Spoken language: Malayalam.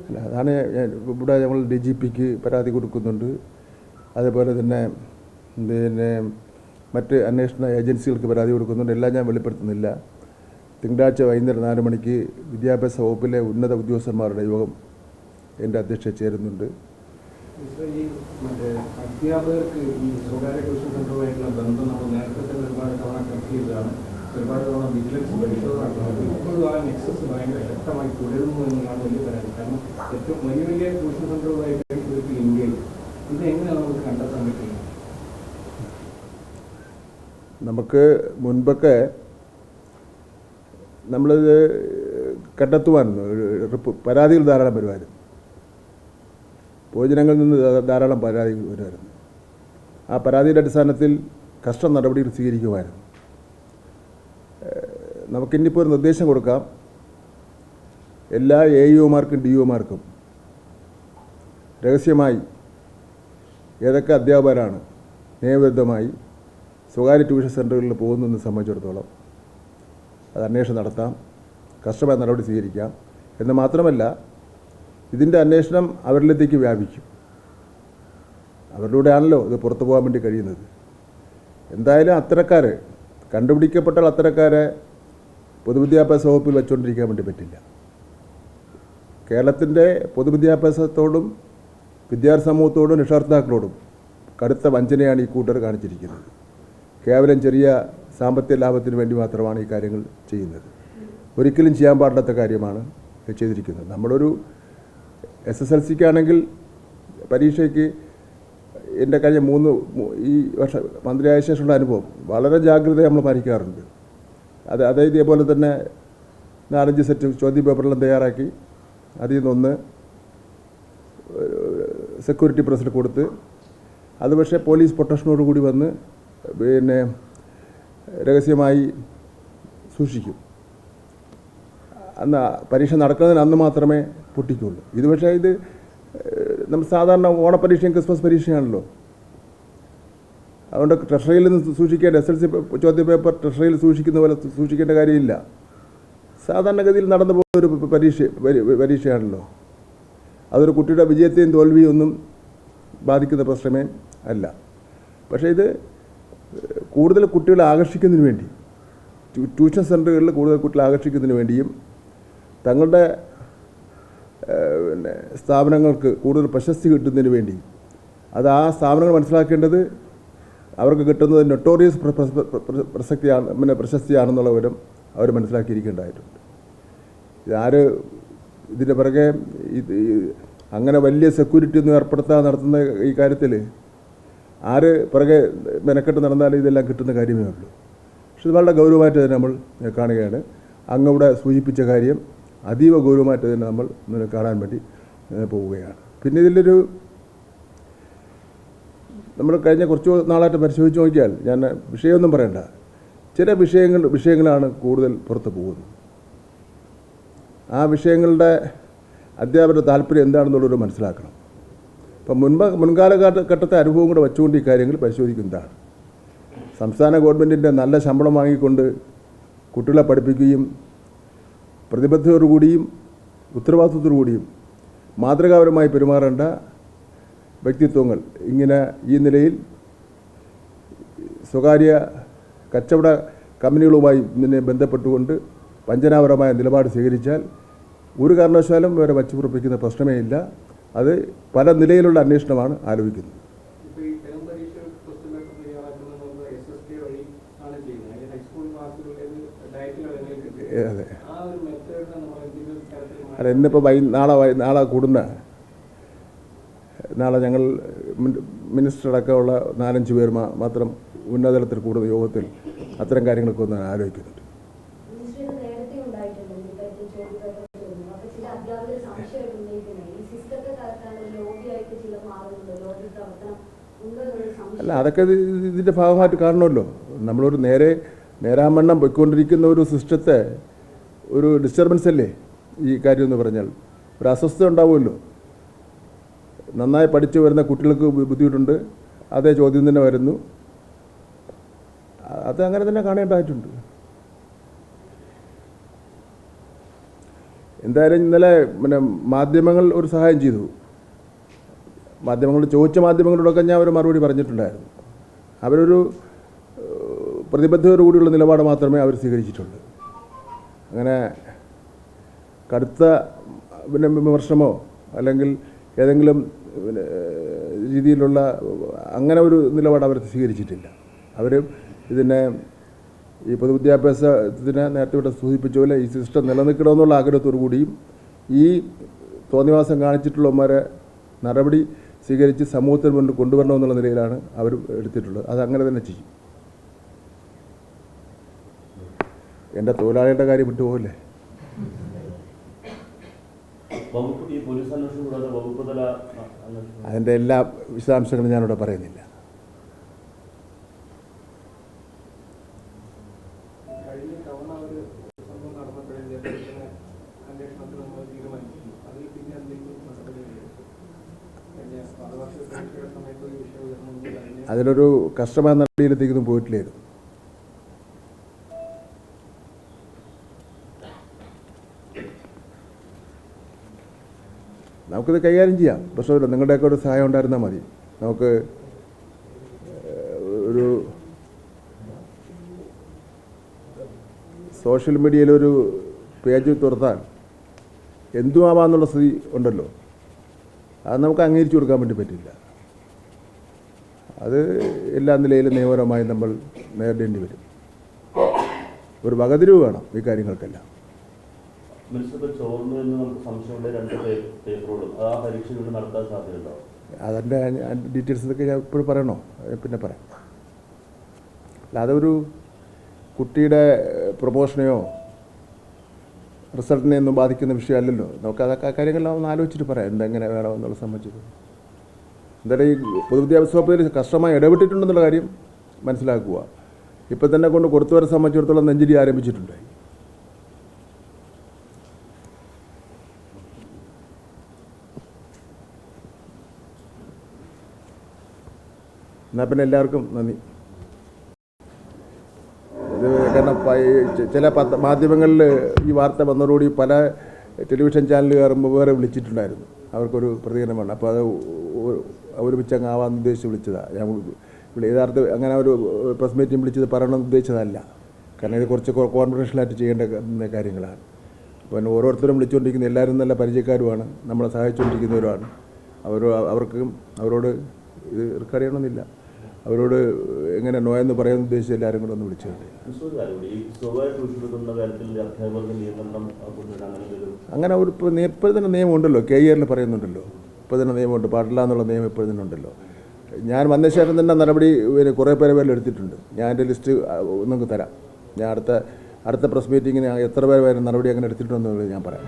അല്ല, അതാണ് ഇവിടെ നമ്മൾ DGPക്ക് പരാതി കൊടുക്കുന്നുണ്ട്. അതേപോലെ തന്നെ മറ്റ് അന്വേഷണ ഏജൻസികൾക്ക് പരാതി കൊടുക്കുന്നുണ്ട്. എല്ലാം ഞാൻ വെളിപ്പെടുത്തുന്നില്ല. തിങ്കളാഴ്ച വൈകുന്നേരം 4 മണിക്ക് വിദ്യാഭ്യാസ വകുപ്പിലെ ഉന്നത ഉദ്യോഗസ്ഥന്മാരുടെ യോഗം എൻ്റെ അധ്യക്ഷത ചേരുന്നുണ്ട്. ഈ അധ്യാപകർക്ക് ഈ സ്വകാര്യ ട്യൂഷൻ സെൻ്ററുമായിട്ടുള്ള ബന്ധം നമ്മൾ നേരത്തെ തന്നെ ഒരുപാട് തവണ ചർച്ച ചെയ്തതാണ്. ഒരുപാട് തവണ വിജിലൻസ് പരിശോധന നടത്തുന്നത്. ഇപ്പോഴും ആ നെക്സസ് ഭയങ്കര ശക്തമായി തുടരുന്നു എന്നുള്ളതാണ് വലിയ പരാതി. കാരണം ഏറ്റവും വലിയ വലിയ ട്യൂഷൻ സെൻ്ററുകളായിട്ട് ഇവർക്ക് ഇന്ത്യയിൽ ഇത് എങ്ങനെയാണ് നമുക്ക് കണ്ടെത്താൻ പറ്റുന്നത്? നമുക്ക് മുൻപൊക്കെ നമ്മളിത് കണ്ടെത്തുവാൻ പരാതികൾ ധാരാളം വരുമായിരുന്നു. പൊതുജനങ്ങളിൽ നിന്ന് ധാരാളം പരാതികൾ വരുമായിരുന്നു. ആ പരാതിയുടെ അടിസ്ഥാനത്തിൽ കർശന നടപടികൾ സ്വീകരിക്കുമായിരുന്നു. നമുക്കിന്നിപ്പോൾ ഒരു നിർദ്ദേശം കൊടുക്കാം. എല്ലാ AEOമാർക്കും DEOമാർക്കും രഹസ്യമായി ഏതൊക്കെ അധ്യാപകരാണ് നിയമവിരുദ്ധമായി സ്വകാര്യ ട്യൂഷൻ സെൻ്ററുകളിൽ പോകുന്നതെന്ന് സംബന്ധിച്ചിടത്തോളം അത് അന്വേഷണം നടത്താം, കർശനമായ നടപടി സ്വീകരിക്കാം. എന്ന് മാത്രമല്ല, ഇതിൻ്റെ അന്വേഷണം അവരിലേക്ക് വ്യാപിക്കും. അവരിലൂടെയാണല്ലോ ഇത് പുറത്തു പോകാൻ വേണ്ടി കഴിയുന്നത്. എന്തായാലും അത്തരക്കാർ കണ്ടുപിടിക്കപ്പെട്ട അത്തരക്കാരെ പൊതുവിദ്യാഭ്യാസ വകുപ്പിൽ വെച്ചുകൊണ്ടിരിക്കാൻ വേണ്ടി പറ്റില്ല. കേരളത്തിൻ്റെ പൊതുവിദ്യാഭ്യാസത്തോടും വിദ്യാർത്ഥി സമൂഹത്തോടും രക്ഷകർത്താക്കളോടും കടുത്ത വഞ്ചനയാണ് ഈ കൂട്ടർ കാണിച്ചിരിക്കുന്നത്. കേവലം ചെറിയ സാമ്പത്തിക ലാഭത്തിന് വേണ്ടി മാത്രമാണ് ഈ കാര്യങ്ങൾ ചെയ്യുന്നത്. ഒരിക്കലും ചെയ്യാൻ പാടില്ലാത്ത കാര്യമാണ് ചെയ്തിരിക്കുന്നത്. നമ്മളൊരു SSLCക്കാണെങ്കിൽ പരീക്ഷയ്ക്ക് എൻ്റെ കഴിഞ്ഞ ഈ വർഷം മന്ത്രിയായ ശേഷമുള്ള അനുഭവം വളരെ ജാഗ്രത നമ്മൾ പാലിക്കാറുണ്ട്. അതായത് ഇതേപോലെ തന്നെ 4-5 സെറ്റ് ചോദ്യപേപ്പറെല്ലാം തയ്യാറാക്കി അതിൽ നിന്നൊന്ന് സെക്യൂരിറ്റി പ്രസിന് കൊടുത്ത് അത് പക്ഷേ പോലീസ് പ്രൊട്ടക്ഷനോട് കൂടി വന്ന് രഹസ്യമായി സൂക്ഷിക്കും. അന്ന് പരീക്ഷ നടക്കുന്നതിന് അന്ന് മാത്രമേ പൊട്ടിക്കുള്ളൂ. ഇത് പക്ഷേ ഇത് നമ്മൾ സാധാരണ ഓണപ്പരീക്ഷയും ക്രിസ്മസ് പരീക്ഷയാണല്ലോ. അതുകൊണ്ട് ട്രഷറിയിൽ നിന്ന് സൂക്ഷിക്കേണ്ട SSLC ചോദ്യപേപ്പർ ട്രഷറിയിൽ സൂക്ഷിക്കുന്ന പോലെ സൂക്ഷിക്കേണ്ട കാര്യമില്ല. സാധാരണഗതിയിൽ നടന്നു പോകുന്ന ഒരു പരീക്ഷയാണല്ലോ. അതൊരു കുട്ടിയുടെ വിജയത്തെയും തോൽവിയും ഒന്നും ബാധിക്കുന്ന പ്രശ്നമേ അല്ല. പക്ഷേ ഇത് കൂടുതൽ കുട്ടികളെ ആകർഷിക്കുന്നതിന് വേണ്ടി ട്യൂഷൻ സെൻ്ററുകളിൽ കൂടുതൽ കുട്ടികളെ ആകർഷിക്കുന്നതിന് വേണ്ടിയും തങ്ങളുടെ സ്ഥാപനങ്ങൾക്ക് കൂടുതൽ പ്രശസ്തി കിട്ടുന്നതിന് വേണ്ടി അത് ആ സ്ഥാപനങ്ങൾ മനസ്സിലാക്കേണ്ടത് അവർക്ക് കിട്ടുന്നത് നൊട്ടോറിയസ് പ്രശസ്തിയാണെന്നുള്ള വിവരം അവർ മനസ്സിലാക്കിയിരിക്കേണ്ടതായിട്ടുണ്ട്. ഇതിൻ്റെ പിറകെ അങ്ങനെ വലിയ സെക്യൂരിറ്റി ഒന്നും ഏർപ്പെടുത്താതെ നടത്തുന്ന ഈ കാര്യത്തിൽ പിറകെ മെനക്കെട്ട് നടന്നാൽ ഇതെല്ലാം കിട്ടുന്ന കാര്യമേ ഉള്ളൂ. പക്ഷെ ഇത് വളരെ ഗൗരവമായിട്ട് തന്നെ നമ്മൾ കാണുകയാണ്. അങ്ങവിടെ സൂചിപ്പിച്ച കാര്യം അതീവ ഗൗരവമായിട്ട് തന്നെ നമ്മൾ കാണാൻ വേണ്ടി പോവുകയാണ്. പിന്നെ ഇതിലൊരു നമ്മൾ കഴിഞ്ഞ കുറച്ച് നാളായിട്ട് പരിശോധിച്ച് നോക്കിയാൽ ഞാൻ വിഷയമൊന്നും പറയണ്ട, ചില വിഷയങ്ങളാണ് കൂടുതൽ പുറത്ത് പോകുന്നത്. ആ വിഷയങ്ങളുടെ അധ്യാപകരുടെ താല്പര്യം എന്താണെന്നുള്ളവർ മനസ്സിലാക്കണം. അപ്പം മുൻകാലഘട്ടത്തെ അനുഭവം കൂടെ വെച്ചുകൊണ്ട് ഈ കാര്യങ്ങൾ പരിശോധിക്കുന്നതാണ്. സംസ്ഥാന ഗവൺമെൻറ്റിൻ്റെ നല്ല ശമ്പളം വാങ്ങിക്കൊണ്ട് കുട്ടികളെ പഠിപ്പിക്കുകയും പ്രതിബദ്ധതയോടുകൂടിയും ഉത്തരവാദിത്വത്തോടുകൂടിയും മാതൃകാപരമായി പെരുമാറേണ്ട വ്യക്തിത്വങ്ങൾ ഇങ്ങനെ ഈ നിലയിൽ സ്വകാര്യ കച്ചവട കമ്പനികളുമായി ബന്ധപ്പെട്ടുകൊണ്ട് വഞ്ചനാപരമായ നിലപാട് സ്വീകരിച്ചാൽ ഒരു കാരണവശാലും ഇവരെ വച്ചുപുറപ്പിക്കുന്ന പ്രശ്നമേ ഇല്ല. അത് പല നിലയിലുള്ള അന്വേഷണമാണ് ആലോചിക്കുന്നത്. അതെ, അല്ല ഇന്നിപ്പോൾ നാളെ നാളെ ഞങ്ങൾ മിനിസ്റ്റർ അടക്കമുള്ള 4-5 പേർ മാത്രം ഉന്നതതലത്തിൽ കൂടുന്ന യോഗത്തിൽ അത്തരം കാര്യങ്ങളൊക്കെ ഒന്ന് ആലോചിക്കുന്നുണ്ട്. അല്ല, അതൊക്കെ ഇതിൻ്റെ ഭാഗമായിട്ട് കാണണമല്ലോ. നമ്മളൊരു നേരാമണ്ണം പോയിക്കൊണ്ടിരിക്കുന്ന ഒരു സിസ്റ്റത്തെ ഒരു ഡിസ്റ്റർബൻസ് അല്ലേ ഈ കാര്യം എന്ന് പറഞ്ഞാൽ. ഒരു അസ്വസ്ഥത ഉണ്ടാവുമല്ലോ. നന്നായി പഠിച്ചു വരുന്ന കുട്ടികൾക്ക് ബുദ്ധിമുട്ടുണ്ട്, അതേ ചോദ്യം തന്നെ വരുന്നു. അത് അങ്ങനെ തന്നെ കാണേണ്ടതായിട്ടുണ്ട്. എന്തായാലും ഇന്നലെ പിന്നെ മാധ്യമങ്ങൾ ഒരു സഹായം ചെയ്തു. മാധ്യമങ്ങളോട് ചോദിച്ച മാധ്യമങ്ങളോടൊക്കെ ഞാൻ ഒരു മറുപടി പറഞ്ഞിട്ടുണ്ടായിരുന്നു. അവരൊരു പ്രതിബദ്ധതയോടുകൂടിയുള്ള നിലപാട് മാത്രമേ അവർ സ്വീകരിച്ചിട്ടുള്ളൂ. അങ്ങനെ കടുത്ത പിന്നെ വിമർശനമോ അല്ലെങ്കിൽ ഏതെങ്കിലും പിന്നെ രീതിയിലുള്ള അങ്ങനെ ഒരു നിലപാട് അവർ സ്വീകരിച്ചിട്ടില്ല. അവർ ഇതിനെ ഈ പൊതുവിദ്യാഭ്യാസത്തിനെ നേരത്തെ ഇവിടെ സൂചിപ്പിച്ച പോലെ ഈ സിസ്റ്റം നിലനിൽക്കണമെന്നുള്ള ആഗ്രഹത്തോടു കൂടിയും ഈ തോന്നിവാസം കാണിച്ചിട്ടുള്ളവന്മാരെ നടപടി സ്വീകരിച്ച് സമൂഹത്തിന് മുന്നിൽ കൊണ്ടുവരണമെന്നുള്ള നിലയിലാണ് അവർ എടുത്തിട്ടുള്ളത്. അത് അങ്ങനെ തന്നെ ചെയ്യും. എൻ്റെ തൊഴിലാളികളുടെ കാര്യം വിട്ടുപോകല്ലേ. അതിൻ്റെ എല്ലാ വിശദാംശങ്ങളും ഞാനിവിടെ പറയുന്നില്ല. അതിലൊരു കസ്റ്റമർ നടപടിയിലെത്തിക്കുന്നു പോയിട്ടില്ലായിരുന്നു. നമുക്കിത് കൈകാര്യം ചെയ്യാം, പ്രശ്നമില്ല. നിങ്ങളുടെയൊക്കെ ഒരു സഹായം ഉണ്ടായിരുന്നാൽ മതി. നമുക്ക് ഒരു സോഷ്യൽ മീഡിയയിലൊരു പേജ് തുറത്താൽ എന്തുമാവാന്നുള്ള സ്ഥിതി ഉണ്ടല്ലോ, അത് നമുക്ക് അംഗീകരിച്ചു കൊടുക്കാൻ വേണ്ടി പറ്റില്ല. അത് എല്ലാ നിലയിലും നിയമപരമായി നമ്മൾ നേരിടേണ്ടി വരും. ഒരു വകതിരിവ് വേണം ഈ കാര്യങ്ങൾക്കെല്ലാം. അതിൻ്റെ ഡീറ്റെയിൽസ് ഇതൊക്കെ ഞാൻ ഇപ്പോഴും പറയണോ? പിന്നെ പറയാം. അല്ലാതെ ഒരു കുട്ടിയുടെ പ്രൊമോഷനെയോ റിസൾട്ടിനെയൊന്നും ബാധിക്കുന്ന വിഷയമല്ലല്ലോ. നമുക്ക് അതൊക്കെ കാര്യങ്ങളെല്ലാം ഒന്ന് ആലോചിച്ചിട്ട് പറയാം എന്തെങ്ങനെ വേണമെന്നുള്ള സംബന്ധിച്ചത്. എന്തായാലും ഈ പൊതുവിദ്യാഭ്യാസ വകുപ്പിൽ കഷ്ടമായി ഇടപെട്ടിട്ടുണ്ടെന്നുള്ള കാര്യം മനസ്സിലാക്കുക. ഇപ്പം തന്നെ കൊണ്ട് കൊടുത്തവരെ സംബന്ധിച്ചിടത്തോളം നെഞ്ചിരി ആരംഭിച്ചിട്ടുണ്ട്. എന്നാൽ പിന്നെ എല്ലാവർക്കും നന്ദി. ഇത് കാരണം ചില മാധ്യമങ്ങളിൽ ഈ വാർത്ത വന്നതോടുകൂടി പല ടെലിവിഷൻ ചാനൽ കയറുമ്പോൾ വേറെ വിളിച്ചിട്ടുണ്ടായിരുന്നു. അവർക്കൊരു പ്രതികരണമാണ്. അപ്പോൾ അത് ഒരുമിച്ച് അങ്ങ് ആവാമെന്ന് ഉദ്ദേശിച്ച് വിളിച്ചതാണ്. ഞാൻ യഥാർത്ഥ അങ്ങനെ ഒരു പ്രസ് മീറ്റിംഗ് വിളിച്ചത് പറയണമെന്ന് ഉദ്ദേശിച്ചതല്ല. കാരണം ഇത് കുറച്ച് കോൺഫിഡൻഷ്യലായിട്ട് ചെയ്യേണ്ട കാര്യങ്ങളാണ്. അപ്പോൾ ഓരോരുത്തരും വിളിച്ചുകൊണ്ടിരിക്കുന്ന എല്ലാവരും നല്ല പരിചയക്കാരുമാണ്, നമ്മളെ സഹായിച്ചുകൊണ്ടിരിക്കുന്നവരുമാണ്. അവരോട് ഇത് അറിയണമെന്നില്ല. അവരോട് എങ്ങനെ നോയെന്ന് പറയാൻ ഉദ്ദേശിച്ച് എല്ലാവരും കൂടെ ഒന്ന് വിളിച്ചത്. അങ്ങനെ ഒരു ഇപ്പോൾ തന്നെ നിയമമുണ്ടല്ലോ, KER പറയുന്നുണ്ടല്ലോ. ഇപ്പോൾ തന്നെ നിയമമുണ്ട്, പാടില്ല എന്നുള്ള നിയമം ഇപ്പോൾ തന്നെ ഉണ്ടല്ലോ. ഞാൻ വന്ന ശേഷം തന്നെ നടപടി കുറേ പേരെ എടുത്തിട്ടുണ്ട്. ഞാൻ എൻ്റെ ലിസ്റ്റ് നിങ്ങൾക്ക് തരാം. ഞാൻ അടുത്ത പ്രസ് മീറ്റിങ്ങിന് എത്ര പേര് നടപടി അങ്ങനെ എടുത്തിട്ടുണ്ടെന്നുള്ളത് ഞാൻ പറയാം.